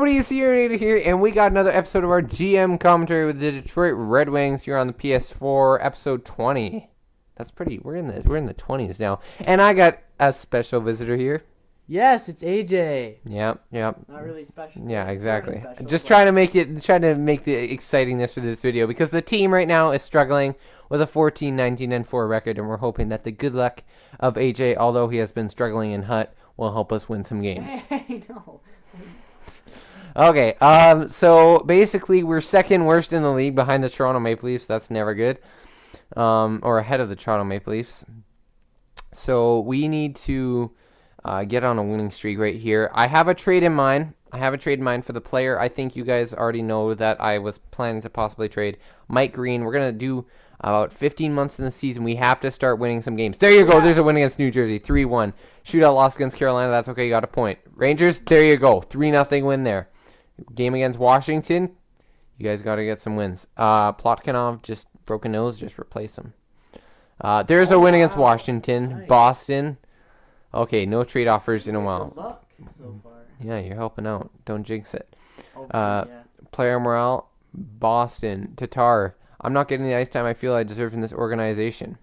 everybody? It's Aaronator here, and we got another episode of our GM commentary with the Detroit Red Wings here on the PS4, episode 20. That's pretty. We're in the 20s now, and I got a special visitor here. Yes, it's AJ. Yep. Not really special. Yeah, exactly. Sort of special, Just trying to make the excitingness for this video because the team right now is struggling with a 14-19-4 record, and we're hoping that the good luck of AJ, although he has been struggling in Hut, will help us win some games. Hey, no. Okay, so basically we're second worst in the league behind the Toronto Maple Leafs. That's never good. Or ahead of the Toronto Maple Leafs. So we need to get on a winning streak right here. I have a trade in mind. For the player. I think you guys already know that I was planning to possibly trade Mike Green. We're going to do about 15 months in the season. We have to start winning some games. There you go. There's a win against New Jersey. 3-1. Shootout loss against Carolina. That's okay. You got a point. Rangers, there you go. 3-0 win there. Game against Washington. You guys got to get some wins. Plotkinov, just broken nose. Just replace him. There's a win against Washington. Nice. Boston. Okay, no trade offers in a while. Good luck so far. Yeah, you're helping out. Don't jinx it. Hopefully, yeah. Player morale. Boston. Tatar. I'm not getting the ice time I feel I deserve in this organization.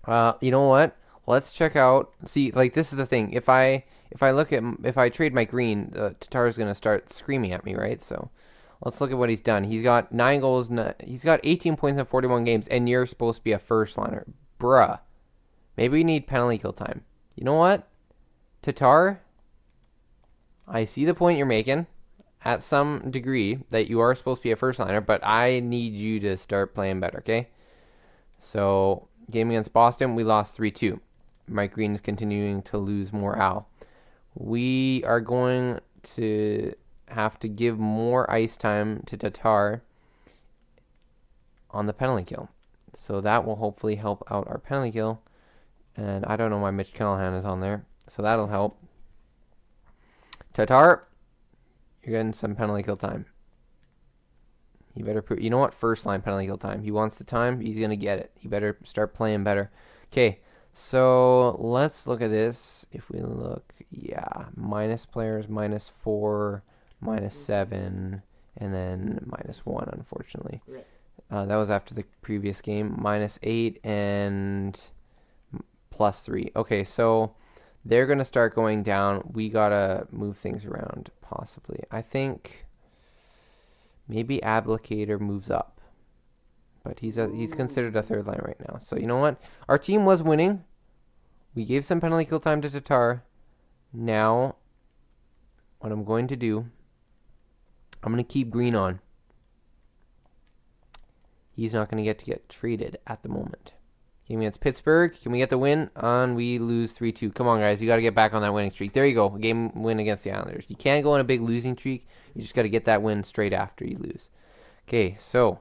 You know what? Let's check out. See, like, this is the thing. If I trade Mike Green, Tatar is gonna start screaming at me, right? So let's look at what he's done. He's got 9 goals. He's got 18 points in 41 games, and you're supposed to be a first liner, bruh. Maybe we need penalty kill time. You know what, Tatar? I see the point you're making at some degree that you are supposed to be a first liner, but I need you to start playing better, okay? So, game against Boston, we lost 3-2. Mike Green is continuing to lose morale. We are going to have to give more ice time to Tatar on the penalty kill. So that will hopefully help out our penalty kill. And I don't know why Mitch Callahan is on there. So that'll help. Tatar, you're getting some penalty kill time. You better you know what? First line penalty kill time. He wants the time. He's going to get it. You better start playing better. Okay, so let's look at this. If we look, yeah, minus players, -4, -7, and then -1, unfortunately. Right. That was after the previous game. -8 and +3. Okay, so they're going to start going down. We got to move things around, possibly. I think maybe Abdicator moves up. But he's considered a third line right now. So you know what? Our team was winning. We gave some penalty kill time to Tatar. Now, what I'm going to do, I'm going to keep Green on. He's not going to get traded at the moment. Game against Pittsburgh. Can we get the win? We lose 3-2. Come on, guys. You got to get back on that winning streak. There you go. Game win against the Islanders. You can't go on a big losing streak. You just got to get that win straight after you lose. Okay, so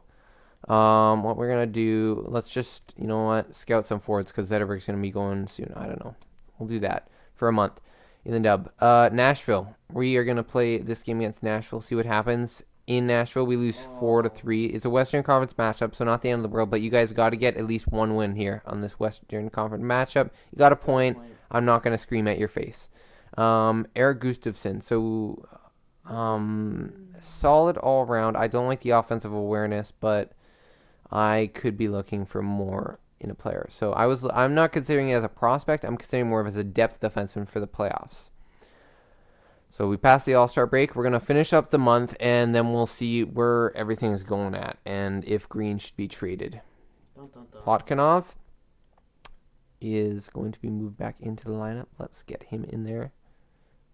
what we're going to do, let's just, you know what, scout some forwards because Zetterberg's going to be going soon. I don't know. We'll do that for a month in the dub. Nashville. We are going to play this game against Nashville, see what happens. In Nashville, we lose 4-3. It's a Western Conference matchup, so not the end of the world, but you guys got to get at least one win here on this Western Conference matchup. You got a point. I'm not going to scream at your face. Eric Gustafsson. So, solid all around. I don't like the offensive awareness, but I could be looking for more in a player. So I'm not considering it as a prospect. I'm considering more of as a depth defenseman for the playoffs. So we passed the All-Star break. We're going to finish up the month, and then we'll see where everything's going at and if Green should be traded. Plotkinov is going to be moved back into the lineup. Let's get him in there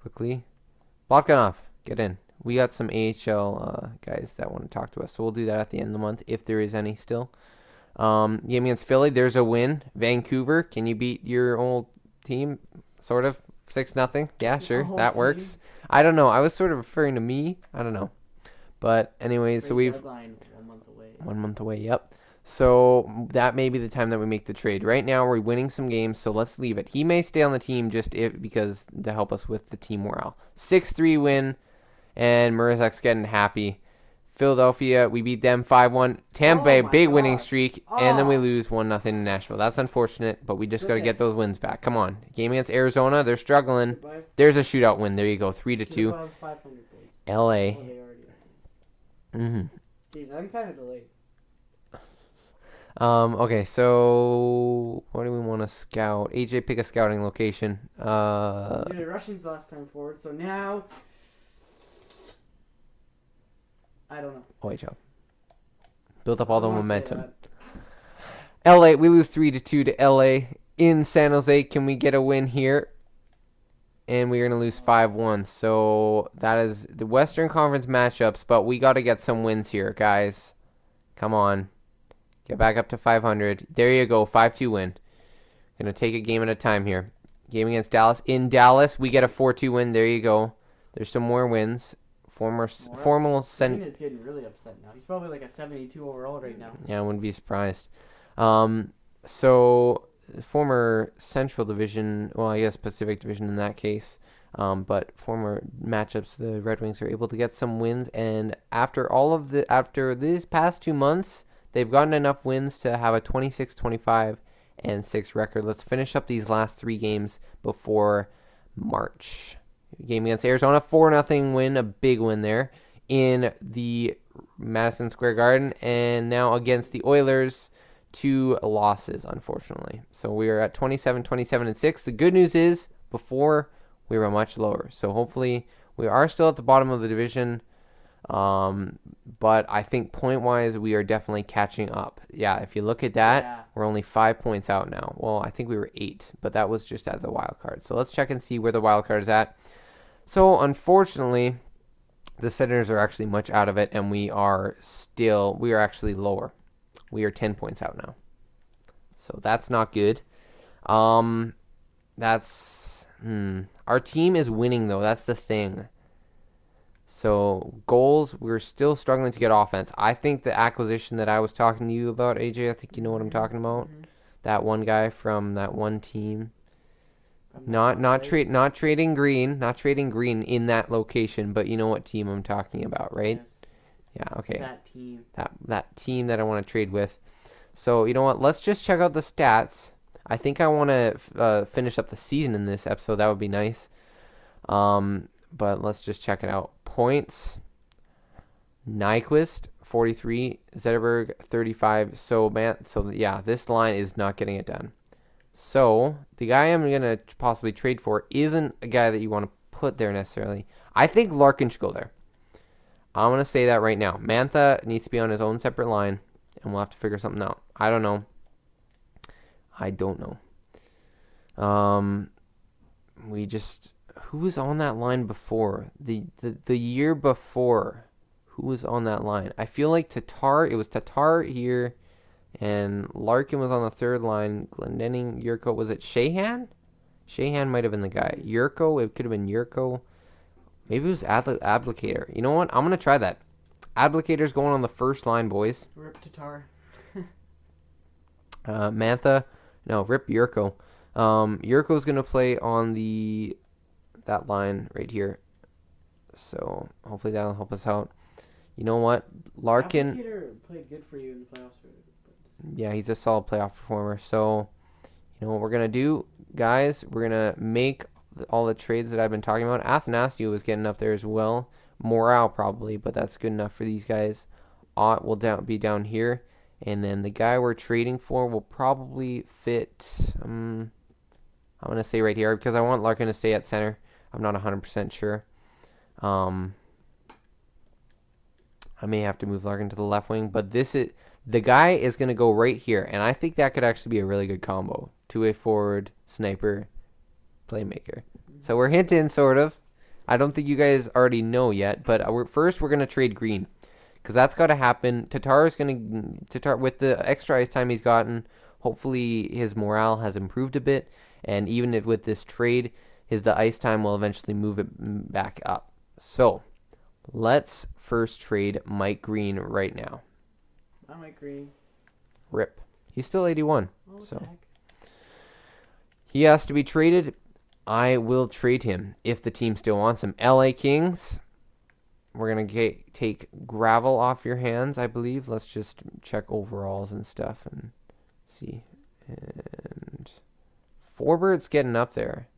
quickly. Plotkinov, get in. We got some AHL guys that want to talk to us, so we'll do that at the end of the month if there is any still. Game against Philly, there's a win. Vancouver, can you beat your old team? Sort of. 6-0. Yeah, sure. That works. I don't know. I was sort of referring to me. I don't know. But anyways, so we've 1 month away. 1 month away, yep. So that may be the time that we make the trade. Right now we're winning some games, so let's leave it. He may stay on the team because to help us with the team morale. 6-3 win, and Mrazek's getting happy. Philadelphia, we beat them 5-1. Tampa Bay, big winning streak, and then we lose 1-0 in Nashville. That's unfortunate, but we just got to get those wins back. Come on. Game against Arizona, they're struggling. There's a shootout win. There you go, 3-2. LA. Oh, they already are. Mm-hmm. Jeez, I'm kind of delayed. Okay, so what do we want to scout? AJ, pick a scouting location. We did Russians last time forward, so now I don't know. OHL. Build up I all the don't wanna say momentum. that. LA, we lose 3-2 to LA in San Jose. Can we get a win here? And we're going to lose 5-1. So that is the Western Conference matchups, but we got to get some wins here, guys. Come on. Get back up to 500. There you go, 5-2 win. Going to take a game at a time here. Game against Dallas. In Dallas, we get a 4-2 win. There you go. There's some more wins. Formal Green is getting really upset now. He's probably like a 72 overall right now. Yeah, I wouldn't be surprised. So former Central Division, well, I guess Pacific Division in that case, but former matchups, the Red Wings are able to get some wins, and after these past 2 months, they've gotten enough wins to have a 26-25-6 record. Let's finish up these last 3 games before March. Game against Arizona, 4-0 win, a big win there in the Madison Square Garden, and now against the Oilers, 2 losses, unfortunately. So we are at 27-27-6. The good news is before we were much lower. So hopefully we are still at the bottom of the division. But I think point-wise, we are definitely catching up. Yeah, if you look at that, we're only 5 points out now. Well, I think we were 8, but that was just at the wild card. So let's check and see where the wild card is at. So unfortunately, the Senators are actually much out of it, and we are actually lower. We are 10 points out now. So that's not good. Our team is winning, though. That's the thing. So goals, we're still struggling to get offense. I think the acquisition that I was talking to you about, AJ, I think you know what I'm talking about. Mm-hmm. That one guy from that one team. Not trading green in that location, but you know what team I'm talking about, right? Yes. Yeah, okay. That team. That team that I want to trade with. So, you know what? Let's just check out the stats. I think I want to finish up the season in this episode. That would be nice. But let's just check it out. Points. Nyquist, 43. Zetterberg, 35. So yeah, this line is not getting it done. So the guy I'm going to possibly trade for isn't a guy that you want to put there necessarily. I think Larkin should go there. I'm going to say that right now. Mantha needs to be on his own separate line, and we'll have to figure something out. I don't know. Who was on that line before? The year before, who was on that line? I feel like it was Tatar here, and Larkin was on the third line. Glendening, Yurko, was it Shahan? Shahan might have been the guy. Yurko, it could have been Yurko. Maybe it was Abdicator. You know what? I'm going to try that. Abdicator's going on the first line, boys. Rip Tatar. Mantha. No, rip Yurko. Yurko's going to play on that line right here. So hopefully that'll help us out. You know what? Larkin. Abdicator played good for you in the playoffs. Yeah, he's a solid playoff performer. So, you know what we're going to do, guys? We're going to make all the trades that I've been talking about. Athanasiou was getting up there as well. Morale probably, but that's good enough for these guys. Ott will be down here. And then the guy we're trading for will probably fit, I'm going to say right here, because I want Larkin to stay at center. I'm not 100% sure. I may have to move Larkin to the left wing, but the guy is going to go right here, and I think that could actually be a really good combo. Two-way forward, sniper, playmaker. So we're hinting, sort of. I don't think you guys already know yet, but first we're going to trade Green, because that's got to happen. Tatar, with the extra ice time he's gotten, hopefully his morale has improved a bit, and even with this trade, the ice time will eventually move it back up. So let's first trade Mike Green right now. Not Mike Green. Rip. He's still 81. Oh, So he has to be traded. I will trade him if the team still wants him. LA Kings. We're going to take Gravel off your hands, I believe. Let's just check overalls and stuff and see. And Forbert's getting up there.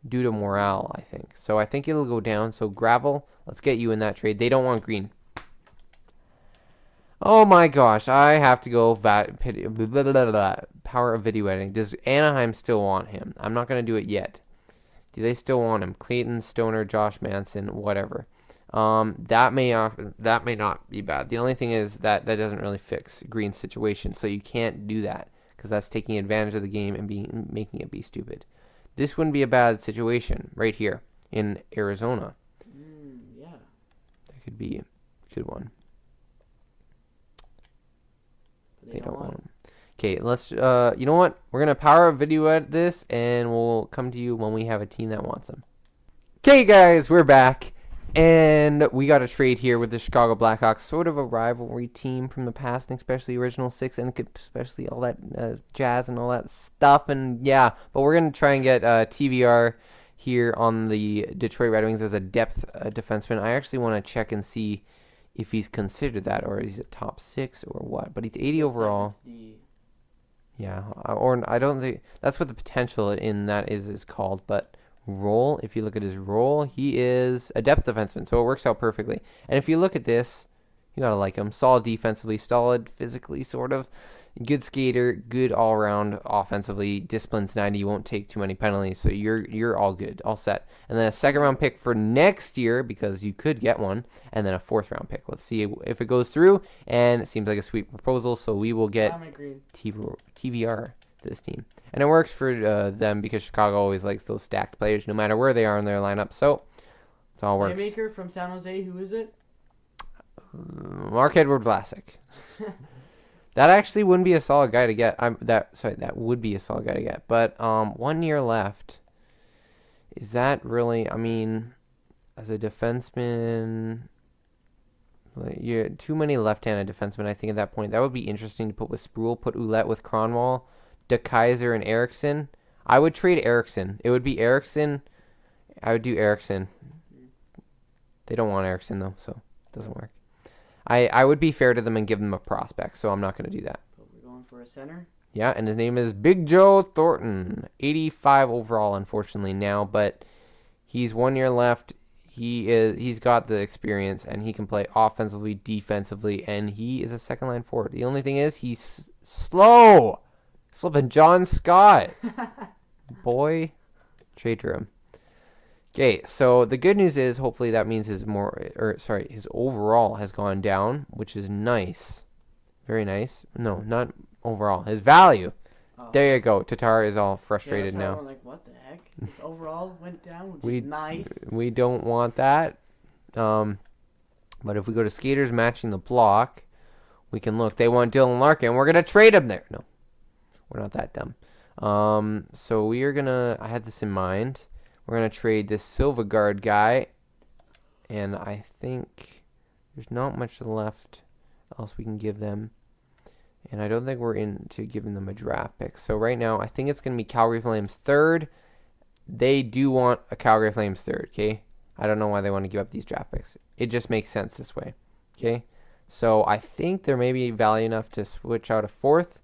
due to morale, I think. So I think it'll go down. So Gravel, let's get you in that trade. They don't want green. Oh my gosh, I have to go power of video editing. Does Anaheim still want him? I'm not going to do it yet. Do they still want him? Clayton, Stoner, Josh Manson, whatever. That may not be bad. The only thing is that doesn't really fix Green's situation, so you can't do that because that's taking advantage of the game and making it be stupid. This wouldn't be a bad situation right here in Arizona. Yeah. That could be a good one. They don't want him. Okay, let's, you know what? We're going to power video edit this, and we'll come to you when we have a team that wants him. Okay, guys, we're back, and we got a trade here with the Chicago Blackhawks, sort of a rivalry team from the past, and especially Original Six, and especially all that jazz and all that stuff, and yeah, but we're going to try and get TVR here on the Detroit Red Wings as a depth defenseman. I actually want to check and see if he's considered that, or is he a top 6 or what, but he's 80 overall. Yeah, or I don't think that's what the potential in that is called, but role, if you look at his role, he is a depth defenseman, so it works out perfectly. And if you look at this, you gotta like him. Solid defensively, solid physically, sort of. Good skater, good all around offensively. Discipline's 90. You won't take too many penalties, so you're all good, all set. And then a second round pick for next year because you could get one, and then a fourth round pick. Let's see if it goes through. And it seems like a sweet proposal, so we will get TVR to this team, and it works for them because Chicago always likes those stacked players, no matter where they are in their lineup. So it all works. Playmaker from San Jose. Who is it? Mark-Edward Vlasic. That actually wouldn't be a solid guy to get. That would be a solid guy to get. But 1 year left. Is that really? I mean, as a defenseman, you're too many left-handed defensemen. I think at that point that would be interesting to put with Sproul, put Ouellette with Cronwall, DeKaiser and Eriksson. I would trade Eriksson. It would be Eriksson. I would do Eriksson. They don't want Eriksson though, so it doesn't work. I would be fair to them and give them a prospect, so I'm not going to do that. But we're going for a center? Yeah, and his name is Big Joe Thornton. 85 overall, unfortunately, now, but he's 1 year left. He's got the experience, and he can play offensively, defensively, and he is a second-line forward. The only thing is he's slow. He's flipping John Scott. Boy, trade to him. Okay, so the good news is hopefully that means his overall has gone down, which is nice. Very nice. No, not overall. His value. Oh. There you go. Tatar is all frustrated now. I'm like, what the heck? His overall went down, which is nice. We don't want that. But if we go to skaters matching the block, we can look. They want Dylan Larkin. We're going to trade him there. No, we're not that dumb. So we are going to, I had this in mind. We're going to trade this Silverguard guy, and I think there's not much left else we can give them, and I don't think we're into giving them a draft pick. So right now, I think it's going to be Calgary Flames third. They do want a Calgary Flames third, okay? I don't know why they want to give up these draft picks. It just makes sense this way, okay? So I think there may be value enough to switch out a fourth.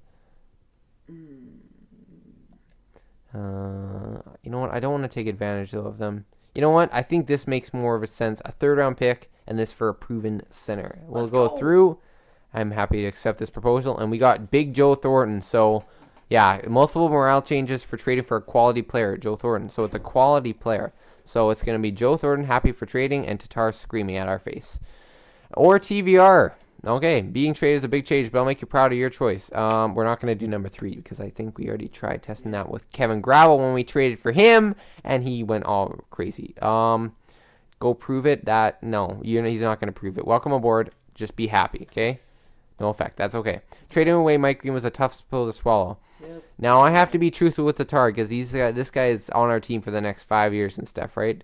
You know what? I don't want to take advantage though of them. You know what? I think this makes more of a sense. A third round pick and this for a proven center. We'll go through. I'm happy to accept this proposal. And we got Big Joe Thornton. So, yeah, multiple morale changes for trading for a quality player, Joe Thornton. So it's a quality player. So it's going to be Joe Thornton happy for trading and Tatar screaming at our face. Or TVR. Okay, being traded is a big change, but I'll make you proud of your choice. We're not going to do number 3 because I think we already tried testing that with Kevin Gravel when we traded for him, and he went all crazy. Go prove it. No, he's not going to prove it. Welcome aboard. Just be happy, okay? No effect. That's okay. Trading away Mike Green was a tough pill to swallow. Yes. Now I have to be truthful with the Tatar because this guy is on our team for the next 5 years and stuff, right?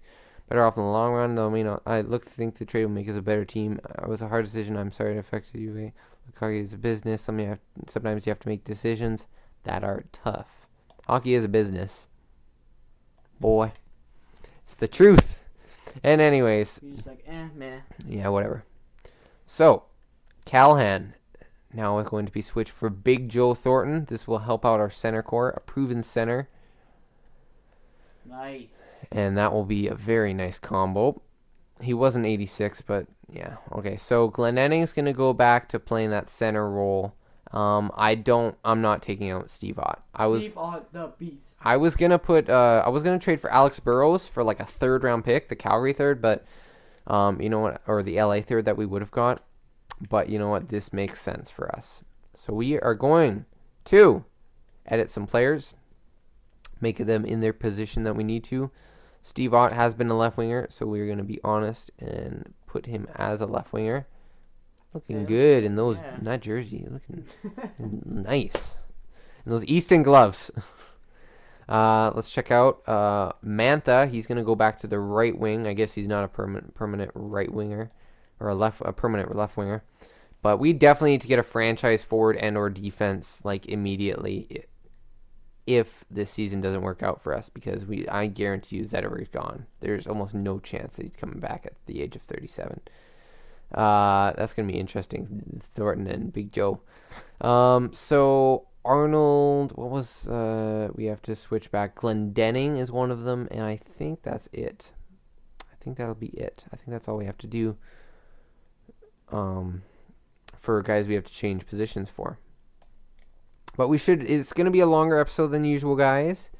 Better off in the long run, though. I think the trade will make us a better team. It was a hard decision. I'm sorry it affected you. Hockey is a business. Sometimes you have to make decisions that are tough. Hockey is a business. Boy. It's the truth. And anyways. You're just like, meh. Yeah, whatever. So, Callahan now is going to be switched for Big Joe Thornton. This will help out our center core. A proven center. Nice. And that will be a very nice combo. He wasn't 86, but yeah. Okay, so Glendening's going to go back to playing that center role. I'm not taking out Steve Ott. Steve Ott, the beast. I was going to trade for Alex Burrows for like a third round pick, the Calgary third, but you know what, or the LA third that we would have got. But you know what, this makes sense for us. So we are going to edit some players, make them in their position that we need to. Steve Ott has been a left winger, so we're going to be honest and put him as a left winger. Looking good in those, that jersey. Looking nice. In those Easton gloves. Let's check out Mantha. He's going to go back to the right wing. I guess he's not a permanent right winger or a permanent left winger. But we definitely need to get a franchise forward and or defense like immediately if this season doesn't work out for us, because I guarantee you Zetterberg's gone. There's almost no chance that he's coming back at the age of 37. That's going to be interesting. Thornton and Big Joe. So Arnold, what was, we have to switch back. Glendening is one of them, and I think that's it. I think that'll be it. I think that's all we have to do. For guys we have to change positions for. But it's going to be a longer episode than usual, guys.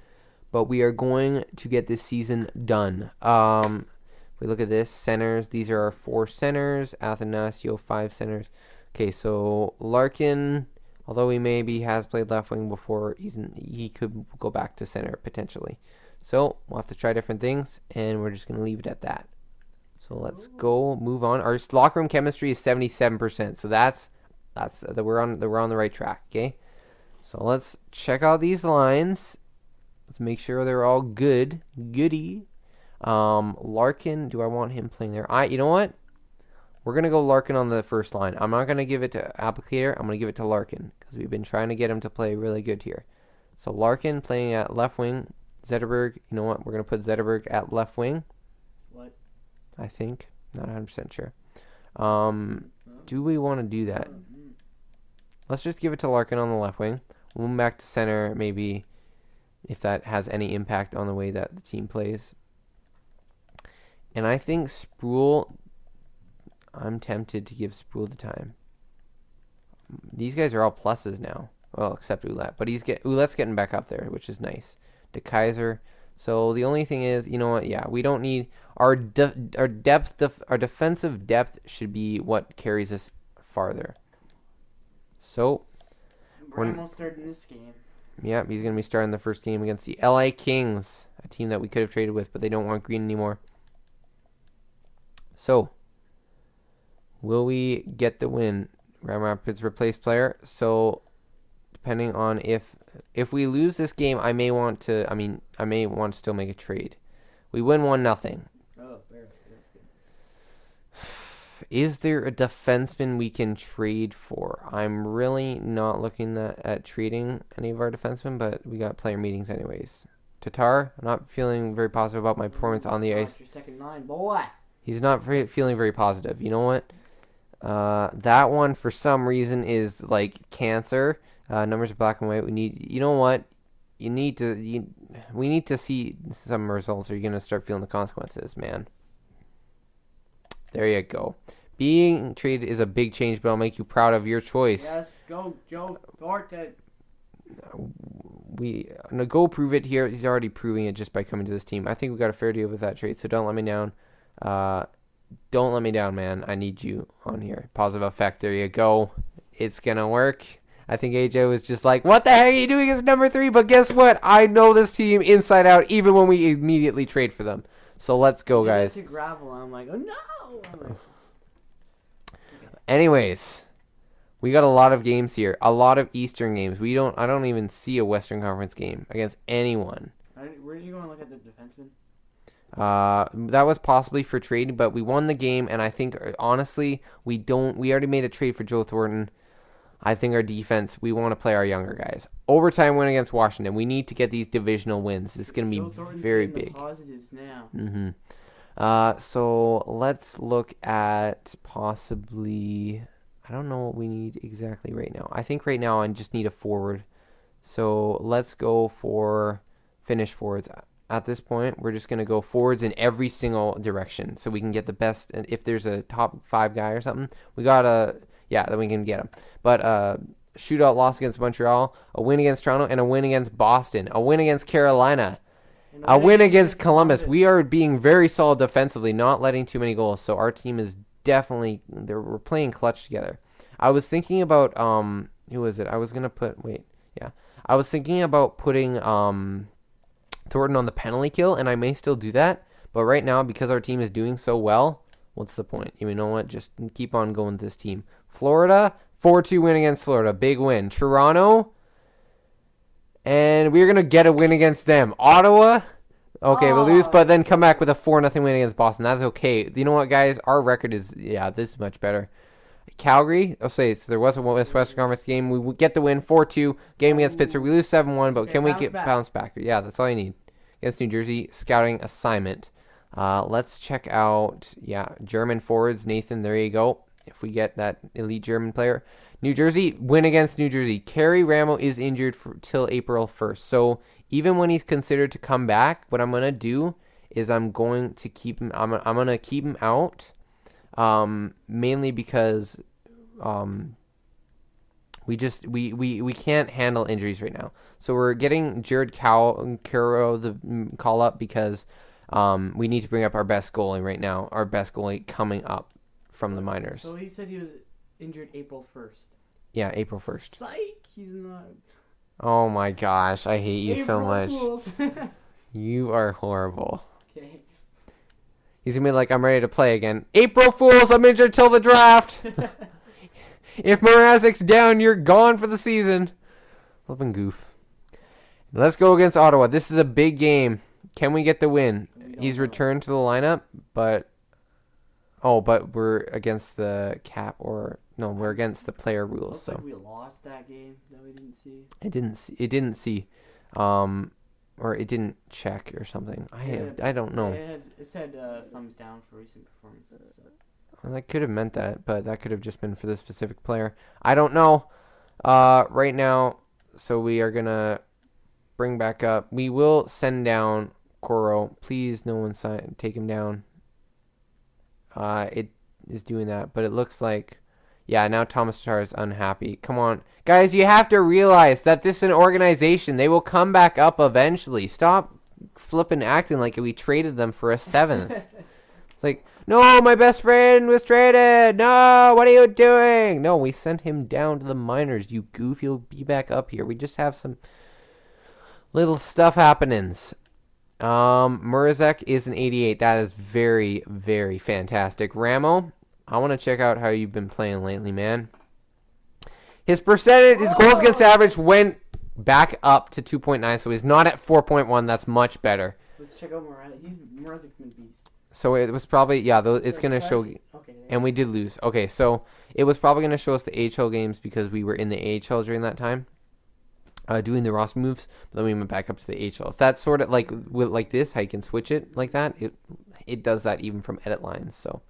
But we are going to get this season done. We look at this, centers. These are our 4 centers. Athanasio, 5 centers. Okay, so Larkin, although he maybe has played left wing before, he could go back to center potentially. So we'll have to try different things, and we're just going to leave it at that. So let's go move on. Our locker room chemistry is 77%. So we're on the right track. Okay. So let's check out these lines. Let's make sure they're all goody. Larkin, do I want him playing there? You know what? We're gonna go Larkin on the first line. I'm not gonna give it to Applicator. I'm gonna give it to Larkin because we've been trying to get him to play really good here. So Larkin playing at left wing. Zetterberg, you know what? We're gonna put Zetterberg at left wing. What? I think. Not 100% sure. Do we want to do that? Let's just give it to Larkin on the left wing. We'll move back to center, maybe, if that has any impact on the way that the team plays. And I think Sproul, I'm tempted to give Sproul the time. These guys are all pluses now. Well, except Ouellette. But Ouellette's getting back up there, which is nice. De Kaiser. So the only thing is, you know what? Yeah, we don't need our defensive depth should be what carries us farther. So we're almost starting this game. Yeah, he's going to be starting the first game against the LA Kings, a team that we could have traded with, but they don't want Green anymore. So, will we get the win? Grand Rapids replace player. So, depending on if we lose this game, I may want to still make a trade. We win 1-0. Oh, that's good. Is there a defenseman we can trade for? I'm really not looking at trading any of our defensemen, but we got player meetings anyways. Tatar, I'm not feeling very positive about my performance on the ice. Your second line, boy. He's not feeling very positive. You know what? That one, for some reason, is like cancer. Numbers are black and white. We need, you know what? We need to see some results, or you're going to start feeling the consequences, man. There you go. Being traded is a big change, but I'll make you proud of your choice. Yes, go, Joe Thornton. Go prove it here. He's already proving it just by coming to this team. I think we got a fair deal with that trade, so don't let me down. Don't let me down, man. I need you on here. Positive effect. There you go. It's going to work. I think AJ was just like, what the heck are you doing as number 3? But guess what? I know this team inside out, even when we immediately trade for them. So let's go, guys. To gravel. I'm like, oh no. Anyways, we got a lot of games here. A lot of Eastern games. I don't even see a Western Conference game against anyone. Were you going to look at the defenseman? That was possibly for trade, but we won the game, and I think honestly, we already made a trade for Joe Thornton. I think our defense, we want to play our younger guys. Overtime win against Washington. We need to get these divisional wins. It's going to be very big. The positives now. So let's look at possibly, I don't know what we need exactly right now. I think right now I just need a forward. So let's go for finish forwards. at this point. We're just going to go forwards in every single direction so we can get the best. And if there's a top 5 guy or something, we got to, then we can get him. But shootout loss against Montreal, a win against Toronto, and a win against Boston, a win against Carolina, a win against Columbus. We are being very solid defensively, not letting too many goals. So our team is definitely, we're playing clutch together. I was thinking about, who was it? I was going to put, I was thinking about putting Thornton on the penalty kill, and I may still do that. But right now, because our team is doing so well, what's the point? You know what? Just keep on going with this team. Florida, 4-2 win against Florida. Big win. Toronto, and we're going to get a win against them. Ottawa, okay, we'll lose, but then come back with a 4-0 win against Boston. That's okay. You know what, guys? Our record is, this is much better. Calgary, so there was a Western Conference game. We get the win, 4-2. Game against Pittsburgh. We lose 7-1, but can we get bounce back? Yeah, that's all you need. Against New Jersey, scouting assignment. Let's check out, German forwards. Nathan, there you go. If we get that elite German player. New Jersey, win against New Jersey. Kerry Ramo is injured till April 1st. So even when he's considered to come back, what I'm going to do is I'm going to keep him, I'm going to keep him out. Mainly because we can't handle injuries right now. So we're getting Jared Caro the call up because we need to bring up our best goalie right now. Our best goalie coming up from the minors. So he said he was injured April 1st. Yeah, April 1st. Psych! He's not. Oh my gosh, I hate you so much. Fools. You are horrible. Okay. He's going to be like, I'm ready to play again. April Fools, I'm injured till the draft. If Mrazek's down, you're gone for the season. Flipping goof. Let's go against Ottawa. This is a big game. Can we get the win? He's returned to the lineup, but we're against the cap, we're against the player rules. Looks like we lost that game that we didn't see. It didn't see. Or it didn't check or something. I don't know. It said thumbs down for recent performances. So. Well, that could have meant that, but that could have just been for the specific player. I don't know. Right now, so we are gonna bring back up. We will send down Coro. Please, no one take him down. It is doing that, but it looks like, now Thomas Tatar is unhappy. Come on. Guys, you have to realize that this is an organization. They will come back up eventually. Stop flipping acting like we traded them for a 7th. It's like, no, my best friend was traded. No, what are you doing? No, we sent him down to the minors. You goof, he'll be back up here. We just have some little stuff happenings. Mrazek is an 88. That is very, very fantastic. Ramo, I want to check out how you've been playing lately, man. His percentage, his goals against average went back up to 2.9, so he's not at 4.1. That's much better. Let's check out Mrazek's been beast. So it was probably, it's going to show, okay, and we did lose. Okay, so it was probably going to show us the AHL games because we were in the AHL during that time, doing the roster moves, but then we went back up to the AHL. If that's sort of like this, how you can switch it like that, it does that even from edit lines, so.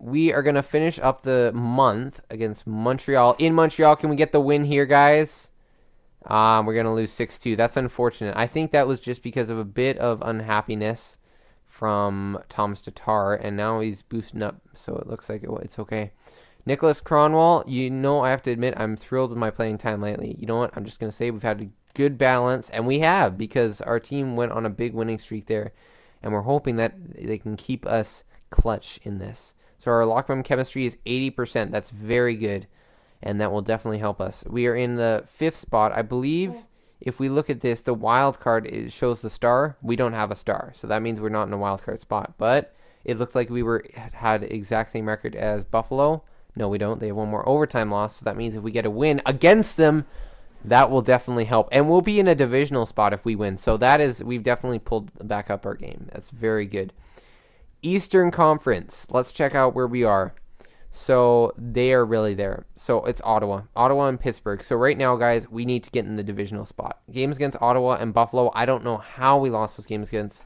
We are going to finish up the month against Montreal. In Montreal, can we get the win here, guys? We're going to lose 6-2. That's unfortunate. I think that was just because of a bit of unhappiness from Thomas Tatar, and now he's boosting up, so it looks like it's okay. Nicholas Cronwall, I have to admit, I'm thrilled with my playing time lately. You know what? I'm just going to say we've had a good balance, and we have, because our team went on a big winning streak there, and we're hoping that they can keep us clutch in this. So our locker room chemistry is 80%. That's very good, and that will definitely help us. We are in the 5th spot. I believe if we look at this, the wild card shows the star. We don't have a star, so that means we're not in a wild card spot. But it looked like we had exact same record as Buffalo. No, we don't. They have one more overtime loss, so that means if we get a win against them, that will definitely help. And we'll be in a divisional spot if we win. So we've definitely pulled back up our game. That's very good. Eastern Conference. Let's check out where we are. So they are really there. So it's Ottawa and Pittsburgh. So right now, guys, we need to get in the divisional spot. Games against Ottawa and Buffalo. I don't know how we lost those games against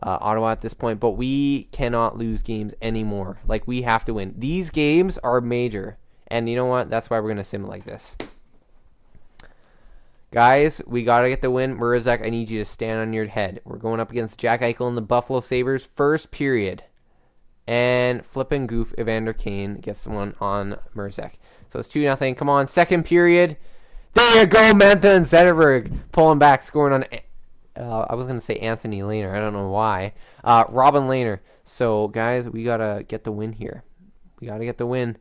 Ottawa at this point, but we cannot lose games anymore. Like, we have to win. These games are major. And you know what? That's why we're going to sim it like this. Guys, we got to get the win. Mrazek, I need you to stand on your head. We're going up against Jack Eichel and the Buffalo Sabres. First period. And flipping goof, Evander Kane gets the one on Mrazek. So it's 2-0. Come on, second period. There you go, Mantha and Zetterberg pulling back, scoring on, I was going to say Anthony Lehner. I don't know why. Robin Lehner. So, guys, we got to get the win here. We got to get the win.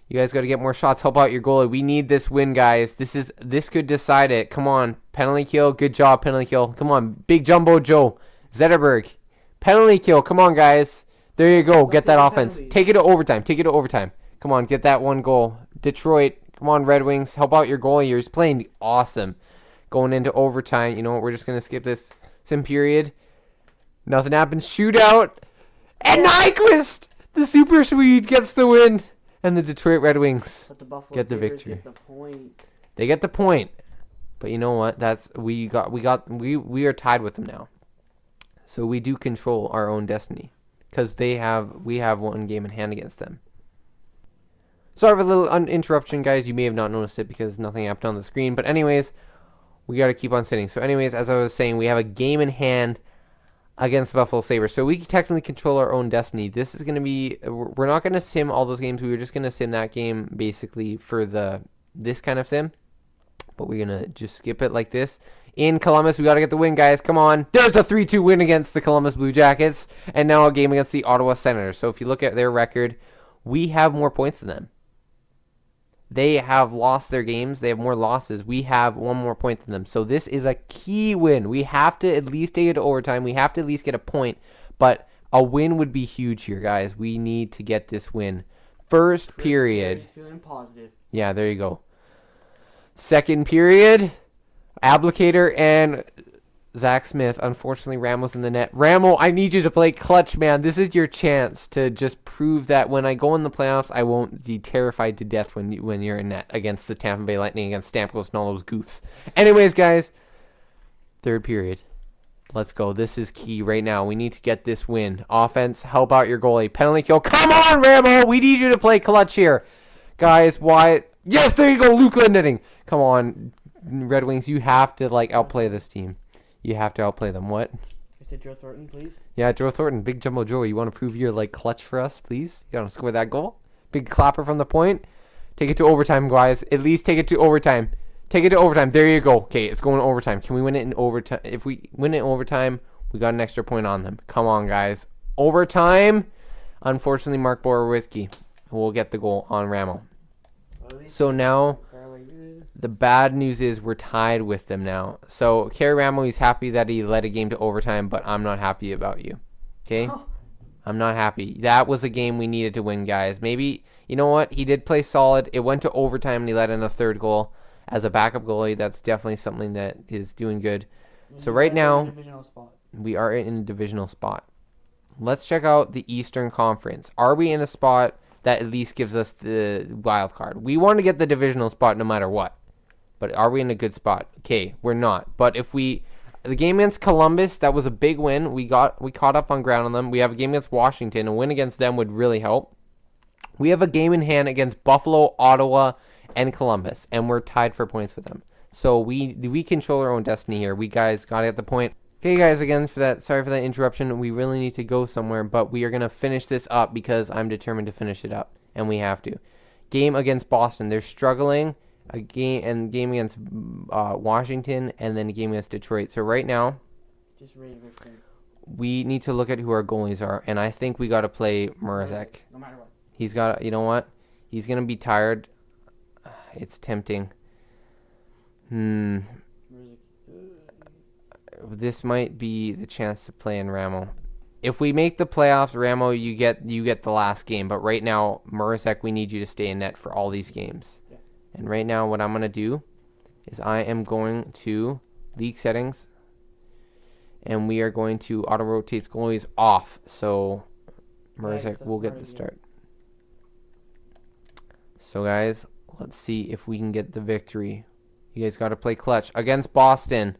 You guys got to get more shots. Help out your goalie. We need this win, guys. This could decide it. Come on. Penalty kill. Good job, penalty kill. Come on. Big Jumbo Joe. Zetterberg. Penalty kill. Come on, guys. There you go. Get that offense. Take it to overtime. Take it to overtime. Come on. Get that one goal. Detroit. Come on, Red Wings. Help out your goalie. You're playing awesome. Going into overtime. You know what? We're just going to skip this sim period. Nothing happens. Shootout. And Nyquist, the Super Swede, gets the win. And the Detroit Red Wings get the victory. They get the point. But you know what? We are tied with them now. So we do control our own destiny. Because we have one game in hand against them. Sorry for the little interruption, guys. You may have not noticed it because nothing happened on the screen. But anyways, we got to keep on sitting. So anyways, as I was saying, we have a game in hand against the Buffalo Sabres. So we technically control our own destiny. This is going to be... We're not going to sim all those games. We were just going to sim that game basically for this kind of sim. But we're going to just skip it like this. In Columbus, we got to get the win, guys. Come on. There's a 3-2 win against the Columbus Blue Jackets. And now a game against the Ottawa Senators. So if you look at their record, we have more points than them. They have lost their games. They have more losses. We have one more point than them. So this is a key win. We have to at least take it to overtime. We have to at least get a point. But a win would be huge here, guys. We need to get this win. First period. Feeling positive. Yeah, there you go. Second period. Applicator and Zach Smith. Unfortunately, Ramos in the net. Ramo, I need you to play clutch, man. This is your chance to just prove that when I go in the playoffs, I won't be terrified to death when you're in net against the Tampa Bay Lightning, against Stamkos and all those goofs. Anyways, guys, third period. Let's go. This is key right now. We need to get this win. Offense, help out your goalie. Penalty kill. Come on, Ramo. We need you to play clutch here. Guys, why? Yes, there you go. Luke Lindning. Come on, Red Wings. You have to, outplay this team. You have to outplay them. What? Is it Joe Thornton, please? Yeah, Joe Thornton. Big Jumbo Joe. You want to prove you're, clutch for us, please? You want to score that goal? Big clapper from the point. Take it to overtime, guys. At least take it to overtime. Take it to overtime. There you go. Okay, it's going to overtime. Can we win it in overtime? If we win it in overtime, we got an extra point on them. Come on, guys. Overtime. Unfortunately, Mark Borowiecki will get the goal on Ramo. So now... The bad news is we're tied with them now. So, Kerry Ramo, he's happy that he led a game to overtime, but I'm not happy about you. Okay? I'm not happy. That was a game we needed to win, guys. Maybe, you know what? He did play solid. It went to overtime, and he let in a third goal. As a backup goalie, that's definitely something that is doing good. So, right now, we are in a divisional spot. Let's check out the Eastern Conference. Are we in a spot that at least gives us the wild card? We want to get the divisional spot no matter what. But are we in a good spot? Okay, we're not. But if the game against Columbus, that was a big win. We caught up on ground on them. We have a game against Washington. A win against them would really help. We have a game in hand against Buffalo, Ottawa, and Columbus, and we're tied for points with them. So we control our own destiny here. We guys got to get the point. Okay, guys, again, sorry for that interruption. We really need to go somewhere, but we are going to finish this up because I'm determined to finish it up, and we have to. Game against Boston. They're struggling. A game against Washington, and then a game against Detroit. So right now, we need to look at who our goalies are, and I think we got to play Mrazek. No matter what. He's got, you know what? He's gonna be tired. It's tempting. This might be the chance to play in Ramo. If we make the playoffs, Ramo, you get the last game. But right now, Mrazek, we need you to stay in net for all these games. And right now, what I'm going to do is I am going to league settings. And we are going to auto-rotate goalies off. So, Mrazek will get the start. So, guys, let's see if we can get the victory. You guys got to play clutch against Boston.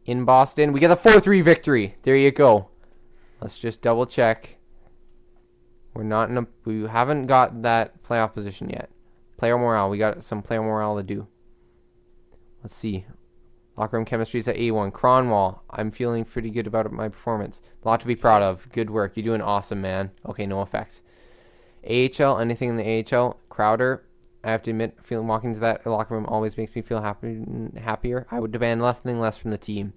In Boston, we get a 4-3 victory. There you go. Let's just double check. We haven't got that playoff position yet. Player morale. We got some player morale to do. Let's see. Locker room chemistry is at A1. Cronwall, I'm feeling pretty good about my performance. A lot to be proud of. Good work. You're doing awesome, man. Okay, no effect. AHL, anything in the AHL? Crowder, I have to admit, walking to that locker room always makes me feel happier. I would demand nothing less from the team.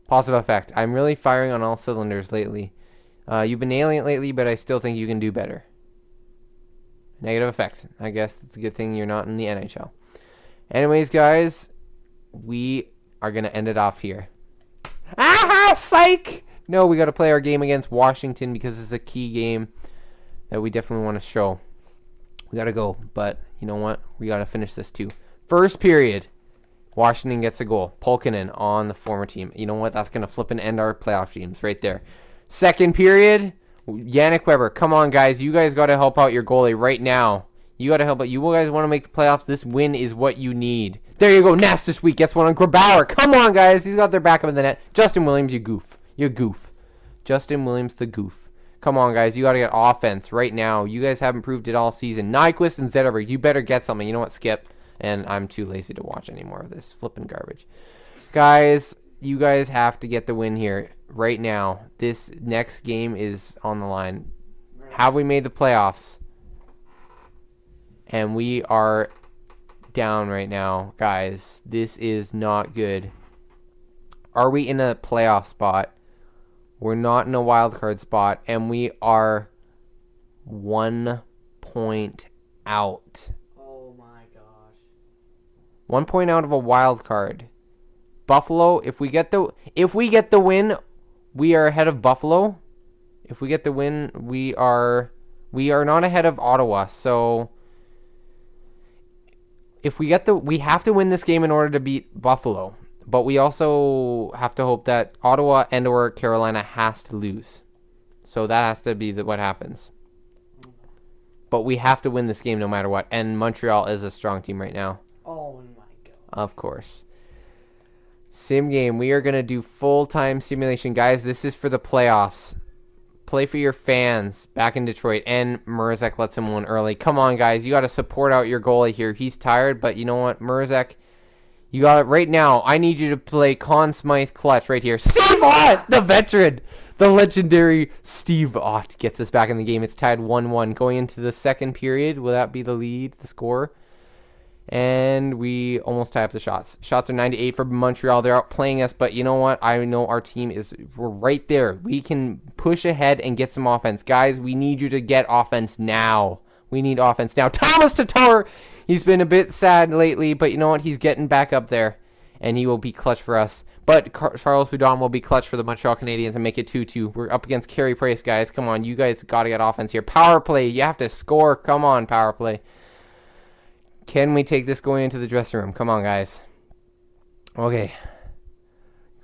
Positive effect. I'm really firing on all cylinders lately. You've been nailing it lately, but I still think you can do better. Negative effect. I guess it's a good thing you're not in the NHL. Anyways, guys, we are going to end it off here. Ah, psych! No, we got to play our game against Washington because it's a key game that we definitely want to show. We got to go, but you know what? We got to finish this too. First period, Washington gets a goal. Pulkkinen on the former team. You know what? That's going to flip and end our playoff dreams right there. Second period, Yannick Weber. Come on, guys. You guys got to help out your goalie right now. You got to help out. You guys want to make the playoffs. This win is what you need. There you go. Nast this week gets one on Grabauer. Come on, guys. He's got their backup in the net. Justin Williams, you goof. You goof. Justin Williams, the goof. Come on, guys. You got to get offense right now. You guys haven't proved it all season. Nyquist and Zetterberg, you better get something. You know what? Skip. And I'm too lazy to watch any more of this flipping garbage. Guys, you guys have to get the win here right now. This next game is on the line. Have we made the playoffs? And we are down right now, guys. This is not good. Are we in a playoff spot? We're not in a wild card spot, and we are 1 point out. Oh my gosh. 1 point out of a wild card. Buffalo, if we get the win, we are ahead of Buffalo. If we get the win, we are not ahead of Ottawa. So if we have to win this game in order to beat Buffalo. But we also have to hope that Ottawa and or Carolina has to lose. So that has to be what happens. But we have to win this game no matter what. And Montreal is a strong team right now. Oh my god. Of course. Sim game. We are going to do full-time simulation. Guys, this is for the playoffs. Play for your fans back in Detroit. And Mrazek lets him win early. Come on, guys. You got to support out your goalie here. He's tired, but you know what? Mrazek, you got it right now. I need you to play Conn Smythe clutch right here. Steve Ott, the veteran. The legendary Steve Ott gets us back in the game. It's tied 1-1. Going into the second period, will that be the lead, the score? And we almost tie up the shots. Shots are 9-8 for Montreal. They're outplaying us, but you know what? I know our team we're right there. We can push ahead and get some offense. Guys, we need you to get offense now. We need offense now. Thomas Tatar! He's been a bit sad lately, but you know what? He's getting back up there, and he will be clutch for us. But Charles Hudon will be clutch for the Montreal Canadiens and make it 2-2. We're up against Carey Price, guys. Come on, you guys got to get offense here. Power play. You have to score. Come on, power play. Can we take this going into the dressing room? Come on, guys. Okay.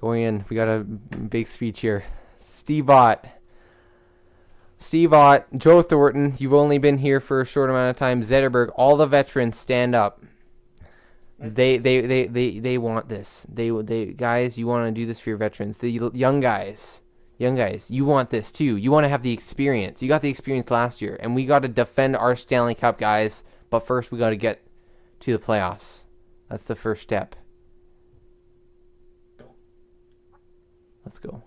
Going in. We got a big speech here. Steve Ott, Joe Thornton, you've only been here for a short amount of time. Zetterberg, all the veterans stand up. They want this. They guys, you want to do this for your veterans. The young guys, you want this too. You want to have the experience. You got the experience last year, and we got to defend our Stanley Cup, guys. But first, we got to get to the playoffs. That's the first step. Let's go.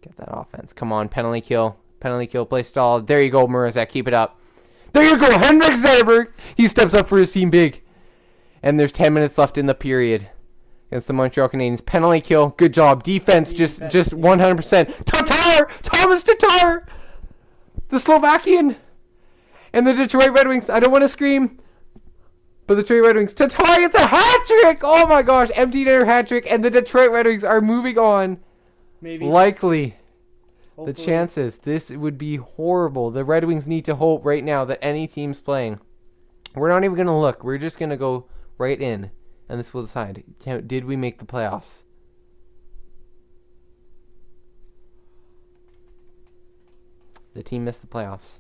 Get that offense. Come on, penalty kill. Penalty kill, play stall. There you go, Mrazek. Keep it up. There you go, Henrik Zetterberg. He steps up for his team big. And there's 10 minutes left in the period against the Montreal Canadiens. Penalty kill. Good job. Defense, just 100%. Tatar! Thomas Tatar! The Slovakian! And the Detroit Red Wings. I don't want to scream. But the Detroit Red Wings. Tatar gets a hat trick! Oh my gosh. Empty netter hat trick. And the Detroit Red Wings are moving on. Maybe. Likely. Hopefully. The chances. This would be horrible. The Red Wings need to hope right now that any team's playing. We're not even going to look. We're just going to go right in. And this will decide. Did we make the playoffs? The team missed the playoffs.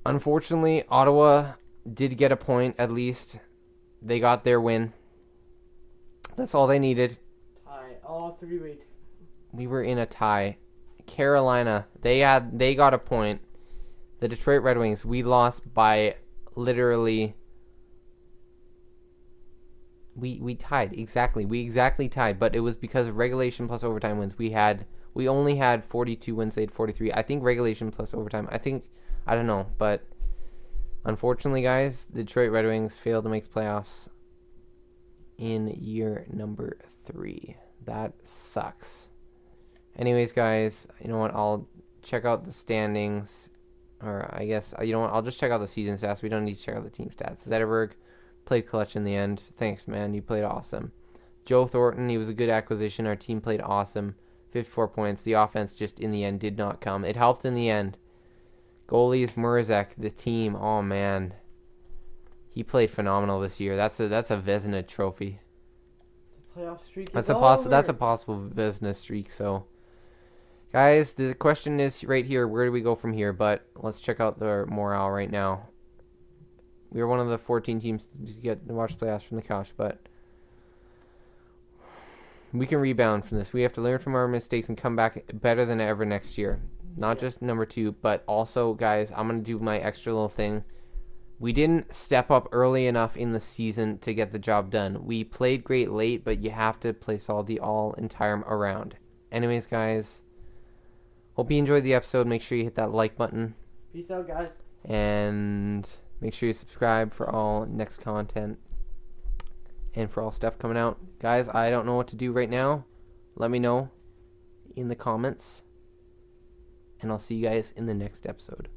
Unfortunately, Ottawa did get a point at least. They got their win. That's all they needed. Tie. Oh, 3-8. We were in a tie. Carolina, they got a point. The Detroit Red Wings, we lost by literally We tied exactly. We exactly tied, but it was because of regulation plus overtime wins. We only had 42 wins. They had 43. I think regulation plus overtime. I don't know, but unfortunately, guys, the Detroit Red Wings failed to make the playoffs in year number 3. That sucks. Anyways, guys, you know what? I'll check out the standings, or I guess you know what? I'll just check out the season stats. We don't need to check out the team stats. Zetterberg played clutch in the end. Thanks, man. You played awesome. Joe Thornton, he was a good acquisition. Our team played awesome. 54 points. The offense just in the end did not come. It helped in the end. Goalies, Murzek, the team. Oh man, he played phenomenal this year. That's a Vezina trophy. The playoff streak That's is over. That's a possible Vezina streak. So, guys, the question is right here. Where do we go from here? But let's check out the morale right now. We are one of the 14 teams to get to watch playoffs from the couch, but we can rebound from this. We have to learn from our mistakes and come back better than ever next year. Not just number 2, but also, guys, I'm going to do my extra little thing. We didn't step up early enough in the season to get the job done. We played great late, but you have to play solid the entire around. Anyways, guys, hope you enjoyed the episode. Make sure you hit that like button. Peace out, guys. And make sure you subscribe for all next content and for all stuff coming out. Guys, I don't know what to do right now. Let me know in the comments. And I'll see you guys in the next episode.